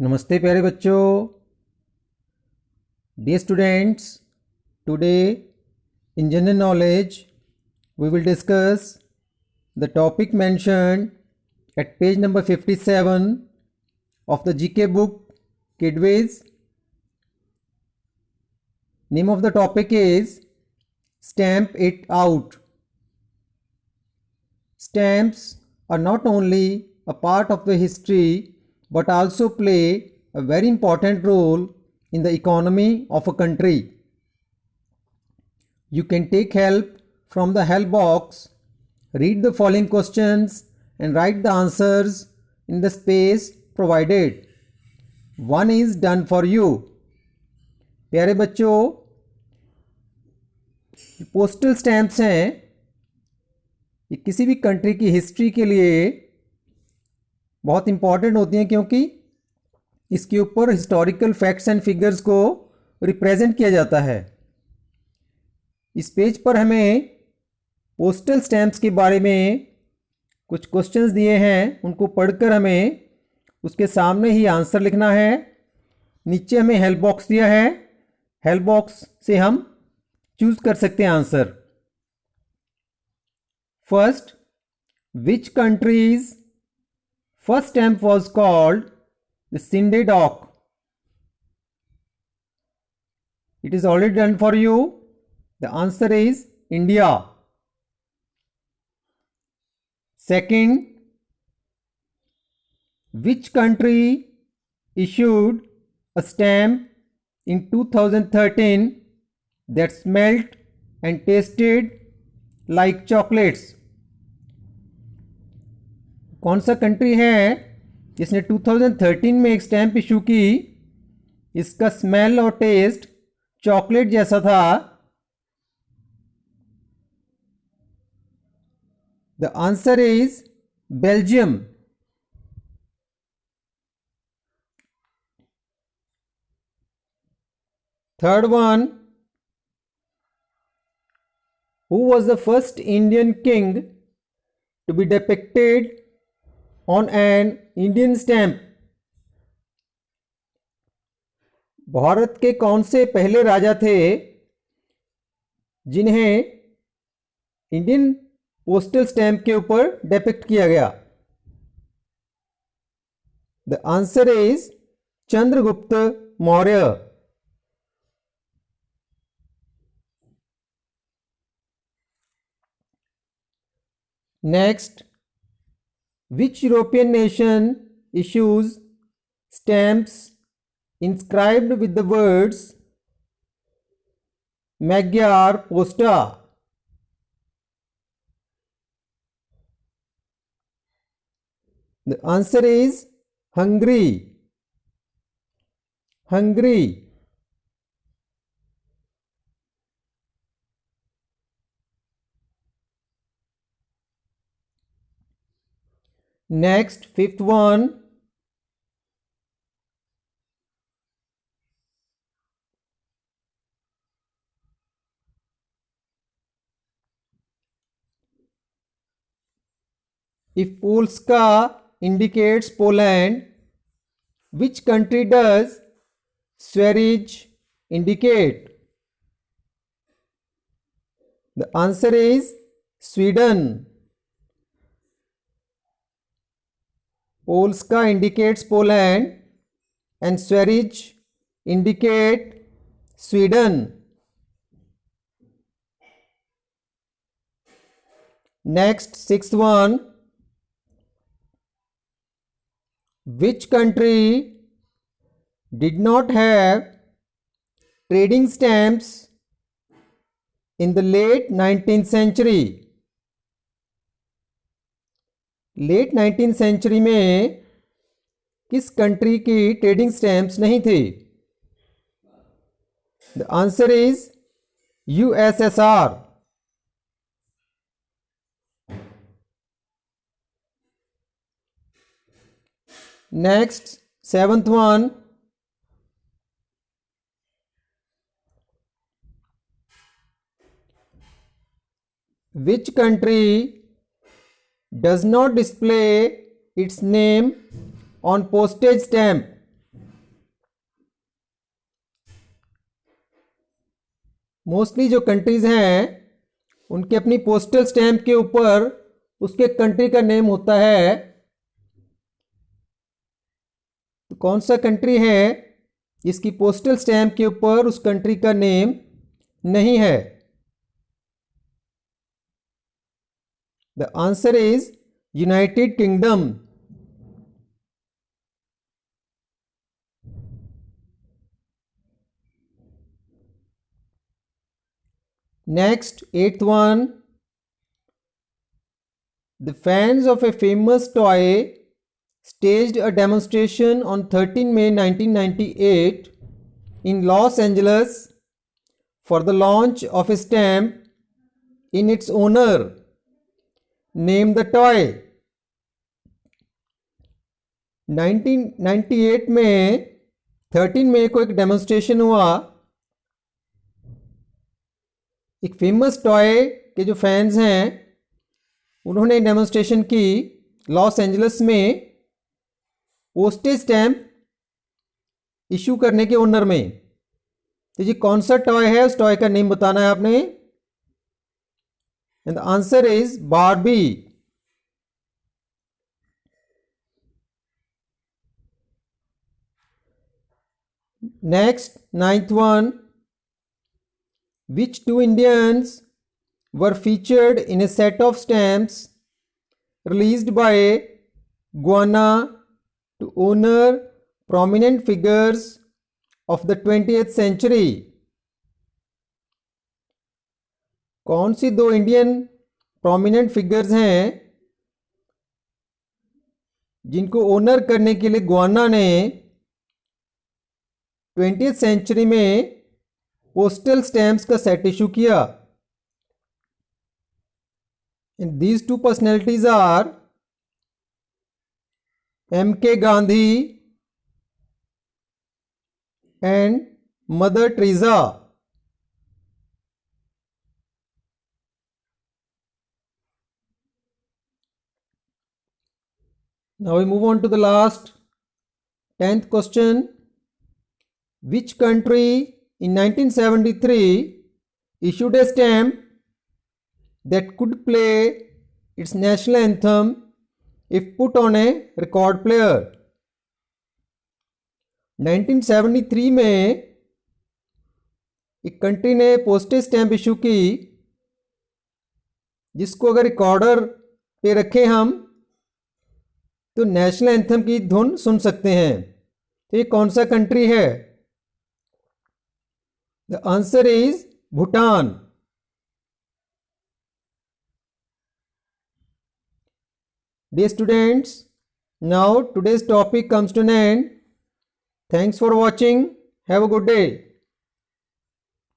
नमस्ते प्यारे बच्चों। Dear students, today in general knowledge we will discuss the topic mentioned at page number 57 of the GK book Kidways. Name of the topic is Stamp It Out. Stamps are not only a part of the history but also play a very important role in the economy of a country. You can take help from the help box, read the following questions and write the answers in the space provided. One is done for you. प्यारे बच्चों, postal stamps हैं, ये किसी भी country की history के लिए बहुत इंपॉर्टेंट होती हैं क्योंकि इसके ऊपर हिस्टोरिकल फैक्ट्स एंड फिगर्स को रिप्रेजेंट किया जाता है। इस पेज पर हमें पोस्टल स्टैम्प्स के बारे में कुछ क्वेश्चंस दिए हैं, उनको पढ़कर हमें उसके सामने ही आंसर लिखना है। नीचे हमें हेल्प बॉक्स दिया है, हेल्प बॉक्स से हम चूज कर सकते हैं answer. First, which countries first stamp was called the Scinde Dawk? It is already done for you. The answer is India. Second, which country issued a stamp in 2013 that smelt and tasted like chocolates? कौन सा country है जिसने 2013 में एक stamp issue की, इसका smell और test chocolate जैसा था? The answer is Belgium. Third one, who was the first Indian king to be depicted on an Indian stamp? Bharat के कौन से पहले राजा थे जिन्हें इंडियन पोस्टल स्टैम्प के ऊपर डिपिक्ट किया गया? The answer is Chandragupta Maurya. Next, which European nation issues stamps inscribed with the words Magyar Posta? The answer is Hungary. Hungary. Next, fifth one. If Polska indicates Poland, which country does Sverige indicate? The answer is Sweden. Polska indicates Poland and Sverige indicate Sweden. Next, sixth one. Which country did not have trading stamps in the late 19th century? Late 19th century में किस country की trading stamps नहीं थी? The answer is USSR. Next, seventh one. Which country does not display its name on postage stamp? Mostly जो countries हैं उनके अपनी postal stamp के ऊपर उसके कंट्री का नेम होता है। तो कौन सा कंट्री है जिसकी पोस्टल स्टैम्प के ऊपर उस कंट्री का नेम नहीं है? The answer is United kingdom. Next, eighth one. The fans of a famous toy staged a demonstration on 13 May 1998 in Los Angeles for the launch of a stamp in its honor. Name the toy. 1998 में 13 मई को एक demonstration हुआ। एक famous toy के जो fans हैं उन्होंने demonstration की लॉस एंजलिस में पोस्टेज स्टैम्प इशू करने के ऑनर में। तो ये कौन सा टॉय है, उस टॉय का नेम बताना है आपने। And the answer is Barbie. Next, ninth one. Which two Indians were featured in a set of stamps released by Guyana to honor prominent figures of the 20th century? कौन सी दो Indian prominent figures हैं जिनको owner करने के लिए Guana ने 20th century में postal stamps का सेट इशू किया? And these two personalities are M.K. Gandhi and Mother Teresa. Now we move on to the last 10th question. Which country in 1973 issued a stamp that could play its national anthem if put on a record player? 1973 में एक country ने postage stamp issue की जिसको अगर recorder पे रखें हम तो नेशनल एंथम की धुन सुन सकते हैं। तो ये कौन सा कंट्री है? The answer is Bhutan. Dear students, now today's topic comes to an end. Thanks for watching. Have a good day.